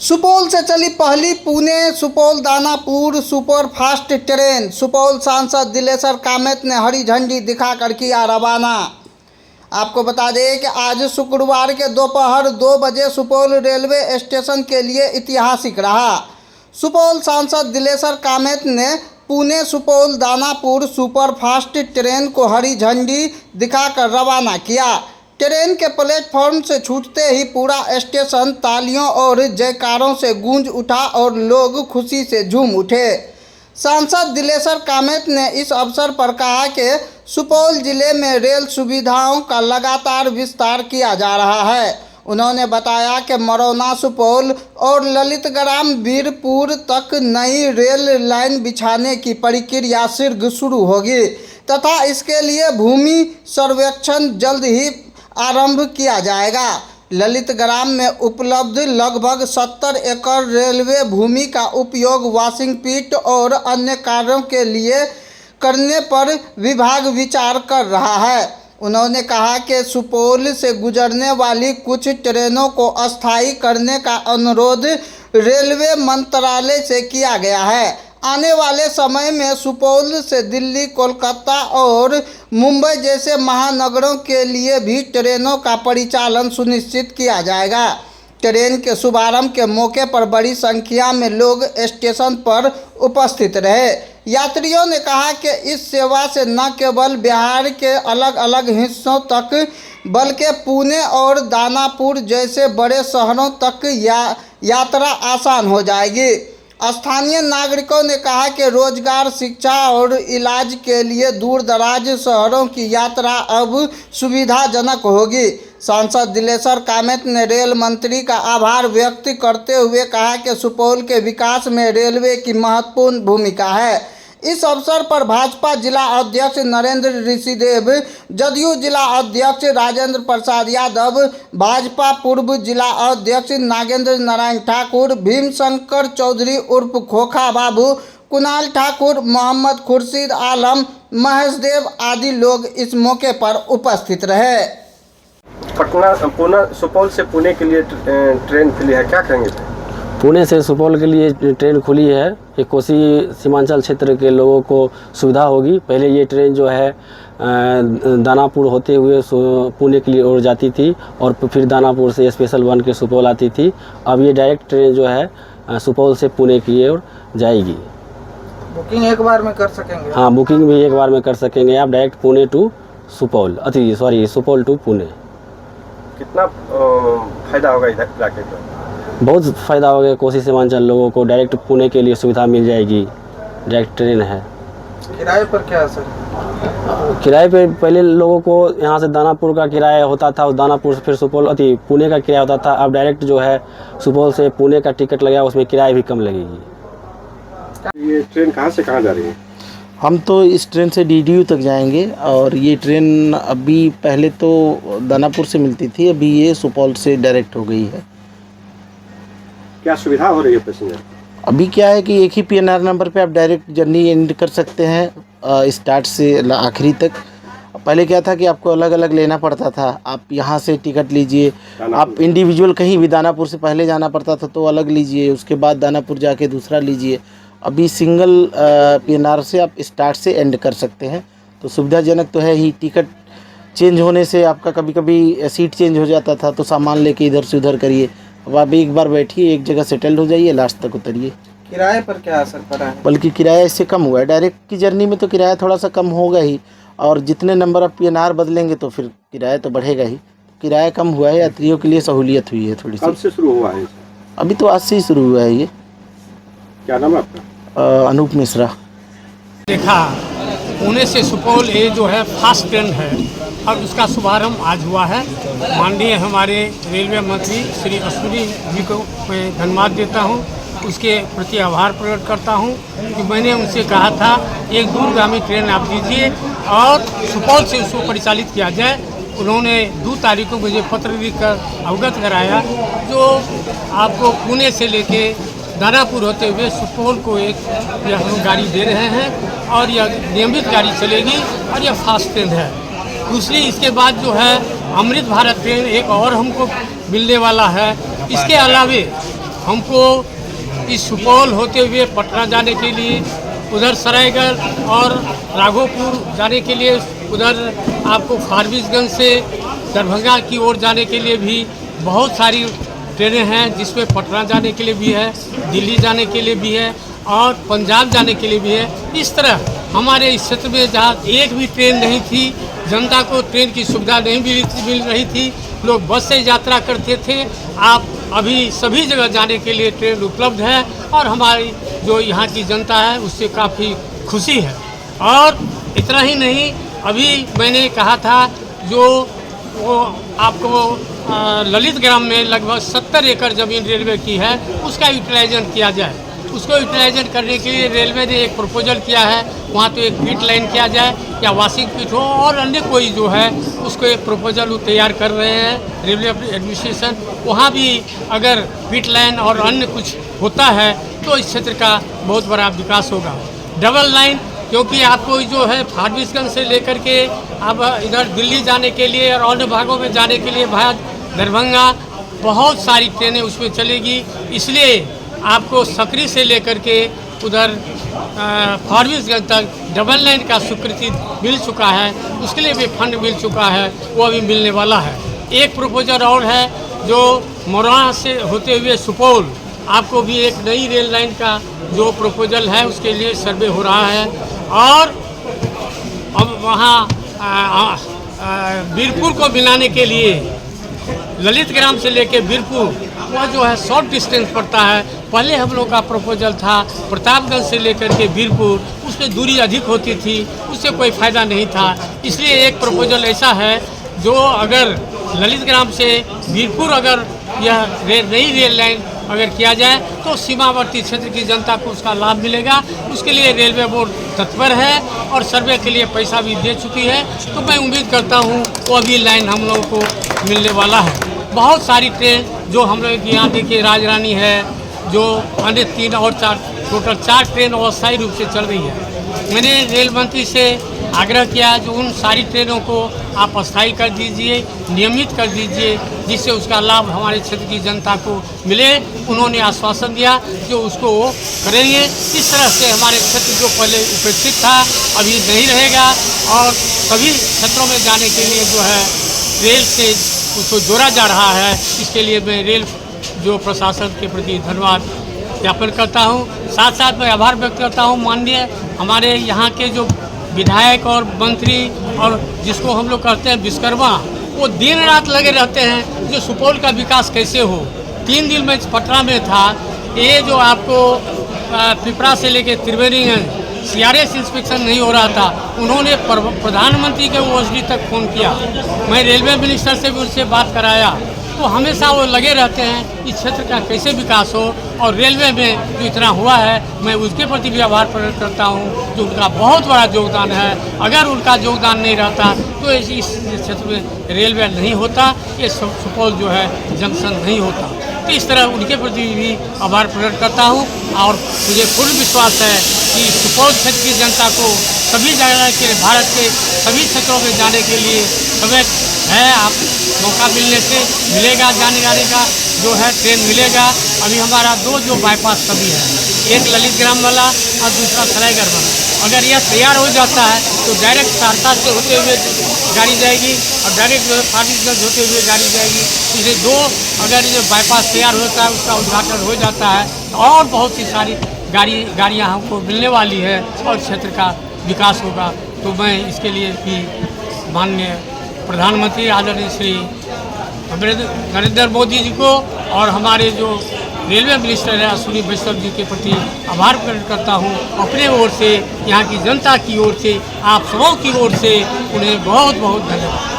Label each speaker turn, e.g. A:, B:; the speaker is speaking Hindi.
A: सुपौल से चली पहली पुणे सुपौल दानापुर सुपरफास्ट ट्रेन। सुपौल सांसद दिलेश्वर कामैत ने हरी झंडी दिखाकर किया रवाना। आपको बता दें कि आज शुक्रवार के दोपहर 2 बजे सुपौल रेलवे स्टेशन के लिए ऐतिहासिक रहा। सुपौल सांसद दिलेश्वर कामैत ने पुणे सुपौल दानापुर सुपरफास्ट ट्रेन को हरी झंडी दिखाकर रवाना किया। ट्रेन के प्लेटफॉर्म से छूटते ही पूरा स्टेशन तालियों और जयकारों से गूंज उठा और लोग खुशी से झूम उठे। सांसद दिलेश्वर कामैत ने इस अवसर पर कहा कि सुपौल जिले में रेल सुविधाओं का लगातार विस्तार किया जा रहा है। उन्होंने बताया कि मरौना सुपौल और ललितग्राम वीरपुर तक नई रेल लाइन बिछाने की प्रक्रिया शीघ्र शुरू होगी तथा इसके लिए भूमि सर्वेक्षण जल्द ही आरंभ किया जाएगा। ललितग्राम में उपलब्ध लगभग 70 एकड़ रेलवे भूमि का उपयोग वॉशिंग पिट और अन्य कार्यों के लिए करने पर विभाग विचार कर रहा है। उन्होंने कहा कि सुपौल से गुजरने वाली कुछ ट्रेनों को अस्थायी करने का अनुरोध रेलवे मंत्रालय से किया गया है। आने वाले समय में सुपौल से दिल्ली, कोलकाता और मुंबई जैसे महानगरों के लिए भी ट्रेनों का परिचालन सुनिश्चित किया जाएगा। ट्रेन के शुभारंभ के मौके पर बड़ी संख्या में लोग स्टेशन पर उपस्थित रहे। यात्रियों ने कहा कि इस सेवा से न केवल बिहार के अलग अलग हिस्सों तक बल्कि पुणे और दानापुर जैसे बड़े शहरों तक यात्रा आसान हो जाएगी। स्थानीय नागरिकों ने कहा कि रोजगार, शिक्षा और इलाज के लिए दूर दराज शहरों की यात्रा अब सुविधाजनक होगी। सांसद दिलेश्वर कामैत ने रेल मंत्री का आभार व्यक्त करते हुए कहा कि सुपौल के विकास में रेलवे की महत्वपूर्ण भूमिका है। इस अवसर पर भाजपा जिला अध्यक्ष नरेंद्र ऋषिदेव, जदयू जिला अध्यक्ष राजेंद्र प्रसाद यादव, भाजपा पूर्व जिला अध्यक्ष नागेंद्र नारायण ठाकुर, भीमशंकर चौधरी उर्फ खोखा बाबू, कुणाल ठाकुर, मोहम्मद खुर्शीद आलम, महेश देव आदि लोग इस मौके पर उपस्थित रहे।
B: सुपौल से पुणे के लिए ट्रेन खुली है, क्या कहेंगे?
C: पुणे से सुपौल के लिए ट्रेन खुली है। ये कोसी सीमांचल क्षेत्र के लोगों को सुविधा होगी। पहले ये ट्रेन जो है दानापुर होते हुए पुणे के लिए ओर जाती थी और फिर दानापुर से स्पेशल 1 के सुपौल आती थी। अब ये डायरेक्ट ट्रेन जो है सुपौल से पुणे की ओर जाएगी।
A: बुकिंग एक बार में कर सकेंगे?
C: हाँ, बुकिंग भी एक बार में कर सकेंगे आप, direct Pune to Supaul, Supaul to Pune.
B: कितना फायदा होगा इधर इलाके को?
C: बहुत फ़ायदा हो गया। कोसी सीमांचल लोगों को डायरेक्ट पुणे के लिए सुविधा मिल जाएगी। डायरेक्ट ट्रेन है।
A: किराए पर क्या असर?
C: किराए पे पहले लोगों को यहाँ से दानापुर का किराया होता था और दानापुर से फिर सुपौल पुणे का किराया होता था। अब डायरेक्ट जो है सुपौल से पुणे का टिकट लगेगा, उसमें किराया भी कम लगेगी।
B: ये ट्रेन कहाँ से कहाँ जा रही है?
D: हम तो इस ट्रेन से DDU तक जाएंगे और ये ट्रेन अभी पहले तो दानापुर से मिलती थी, अभी ये सुपौल से डायरेक्ट हो गई है।
B: क्या सुविधा हो रही है पैसेंजर?
D: अभी क्या है कि एक ही PNR नंबर पे आप डायरेक्ट जर्नी एंड कर सकते हैं स्टार्ट से आखिरी तक। पहले क्या था कि आपको अलग अलग लेना पड़ता था। आप यहाँ से टिकट लीजिए, आप इंडिविजुअल कहीं भी दानापुर से पहले जाना पड़ता था तो अलग लीजिए, उसके बाद दानापुर जाके दूसरा लीजिए। अभी सिंगल PNR से आप स्टार्ट से एंड कर सकते हैं, तो सुविधाजनक तो है ही। टिकट चेंज होने से आपका कभी कभी सीट चेंज हो जाता था तो सामान लेके इधर से उधर करिए। अब आप एक बार बैठिए, एक जगह सेटल्ड हो जाइए, लास्ट तक उतरिए।
A: किराए पर क्या असर पड़ा है?
D: बल्कि किराया इससे कम हुआ है। डायरेक्ट की जर्नी में तो किराया थोड़ा सा कम होगा ही, और जितने नंबर आप PNR बदलेंगे तो फिर किराया तो बढ़ेगा ही। किराया कम हुआ है, यात्रियों के लिए सहूलियत हुई है थोड़ी सी।
B: कब से शुरू हुआ है?
D: अभी तो आज से ही शुरू हुआ है ये।
B: क्या नाम है आपका?
D: अनूप मिश्रा।
E: देखा पुणे से सुपौल ये जो है फास्ट ट्रेन है और उसका शुभारंभ आज हुआ है। माननीय हमारे रेलवे मंत्री श्री अश्विनी जी को मैं धन्यवाद देता हूं, उसके प्रति आभार प्रकट करता हूं कि मैंने उनसे कहा था एक दूरगामी ट्रेन आप दीजिए और सुपौल से उसको परिचालित किया जाए। उन्होंने 2 तारीख को मुझे पत्र लिखकर अवगत कराया जो आपको पुणे से लेके दानापुर होते हुए सुपौल को एक हम गाड़ी दे रहे हैं और यह नियमित गाड़ी चलेगी और यह फास्ट ट्रेन है। दूसरी इसके बाद जो है अमृत भारत ट्रेन एक और हमको मिलने वाला है। इसके अलावे हमको इस सुपौल होते हुए पटना जाने के लिए, उधर सरायगढ़ और राघोपुर जाने के लिए, उधर आपको फारबिसगंज से दरभंगा की ओर जाने के लिए भी बहुत सारी ट्रेनें हैं, जिसमें पटना जाने के लिए भी है, दिल्ली जाने के लिए भी है और पंजाब जाने के लिए भी है। इस तरह हमारे इस क्षेत्र में जहाँ एक भी ट्रेन नहीं थी, जनता को ट्रेन की सुविधा नहीं मिल रही थी, लोग बस से यात्रा करते थे। आप अभी सभी जगह जाने के लिए ट्रेन उपलब्ध है और हमारी जो यहाँ की जनता है उससे काफ़ी खुशी है। और इतना ही नहीं, अभी मैंने कहा था जो वो आपको ललित ग्राम में लगभग 70 एकड़ ज़मीन रेलवे की है, उसका यूटिलाइजेशन किया जाए। उसको यूटिलाइजेशन करने के लिए रेलवे ने एक प्रपोजल किया है, वहाँ तो एक पीट लाइन किया जाए या वाशिंग पीट हो और अन्य कोई जो है उसको एक प्रपोजल वो तैयार कर रहे हैं रेलवे एडमिनिस्ट्रेशन। वहाँ भी अगर पीट लाइन और अन्य कुछ होता है तो इस क्षेत्र का बहुत बड़ा विकास होगा। डबल लाइन, क्योंकि आपको जो है फारबिसगंज से लेकर के अब इधर दिल्ली जाने के लिए और अन्य भागों में जाने के लिए भाया दरभंगा बहुत सारी ट्रेनें उसमें चलेगी, इसलिए आपको सकरी से लेकर के उधर फारबिसगंज तक डबल लाइन का स्वीकृति मिल चुका है, उसके लिए भी फंड मिल चुका है, वो अभी मिलने वाला है। एक प्रपोजल और है जो मोरहा से होते हुए सुपौल, आपको भी एक नई रेल लाइन का जो प्रपोजल है उसके लिए सर्वे हो रहा है। और अब वहाँ बीरपुर को मिलाने के लिए ललित ग्राम से लेके बीरपुर वह जो है शॉर्ट डिस्टेंस पड़ता है। पहले हम लोग का प्रपोजल था प्रतापगंज से लेकर के बीरपुर, उसमें दूरी अधिक होती थी, उससे कोई फ़ायदा नहीं था। इसलिए एक प्रपोजल ऐसा है जो अगर ललित ग्राम से बीरपुर अगर यह नई रेल लाइन अगर किया जाए तो सीमावर्ती क्षेत्र की जनता को उसका लाभ मिलेगा। उसके लिए रेलवे बोर्ड तत्पर है और सर्वे के लिए पैसा भी दे चुकी है, तो मैं उम्मीद करता हूँ वो अभी लाइन हम लोगों को मिलने वाला है। बहुत सारी ट्रेन जो हम लोग यहाँ देखिए राजरानी है, जो अन्य 3 और 4 टोटल 4 ट्रेन अस्थायी रूप से चल रही है। मैंने रेल मंत्री से आग्रह किया जो उन सारी ट्रेनों को आप अस्थायी कर दीजिए, नियमित कर दीजिए, जिससे उसका लाभ हमारे क्षेत्र की जनता को मिले। उन्होंने आश्वासन दिया कि उसको वो करेंगे। इस तरह से हमारे क्षेत्र जो पहले उपेक्षित था अभी नहीं रहेगा और सभी क्षेत्रों में जाने के लिए जो है रेल से उसको जोड़ा जा रहा है। इसके लिए मैं रेल जो प्रशासन के प्रति धन्यवाद ज्ञापन करता हूँ। साथ साथ मैं आभार व्यक्त करता हूँ माननीय हमारे यहाँ के जो विधायक और मंत्री और जिसको हम लोग कहते हैं विश्वकर्मा, वो दिन रात लगे रहते हैं जो सुपौल का विकास कैसे हो। 3 दिन में पटना में था, ये जो आपको पिपरा से लेके त्रिवेणीगंज CRS इंस्पेक्शन नहीं हो रहा था, उन्होंने प्रधानमंत्री के OSD तक फ़ोन किया। मैं रेलवे मिनिस्टर से भी उनसे बात कराया, तो हमेशा वो लगे रहते हैं इस क्षेत्र का कैसे विकास हो। और रेलवे में जो इतना हुआ है मैं उसके प्रति भी आभार प्रकट करता हूँ, जो उनका बहुत बड़ा योगदान है। अगर उनका योगदान नहीं रहता तो इस क्षेत्र में रेलवे नहीं होता, ये सुपौल जो है जंक्शन नहीं होता। तो इस तरह उनके प्रति भी आभार प्रकट करता हूँ और मुझे पूर्ण विश्वास है कि सुपौल क्षेत्र की जनता को सभी जगह के भारत के सभी क्षेत्रों में जाने के लिए समय है। आप मौका मिलने से मिलेगा, जाने आने का जो है ट्रेन मिलेगा। अभी हमारा 2 जो बाईपास सभी है, एक ललित ग्राम वाला और दूसरा सरायगढ़ वाला। अगर यह तैयार हो जाता है तो डायरेक्ट सहरसा से होते हुए गाड़ी जाएगी और डायरेक्ट जो है फारबिसगंज होते हुए गाड़ी जाएगी। इसलिए 2 अगर ये बाईपास तैयार होता है, उसका उद्घाटन हो जाता है और बहुत सी सारी गाड़ियाँ हमको मिलने वाली है और क्षेत्र का विकास होगा। तो मैं इसके लिए भी माननीय प्रधानमंत्री आदरणीय श्री नरेंद्र मोदी जी को और हमारे जो रेलवे मिनिस्टर है अश्विनी वैष्णव जी के प्रति आभार प्रकट करता हूँ। अपने ओर से, यहाँ की जनता की ओर से, आप सबों की ओर से उन्हें बहुत बहुत धन्यवाद।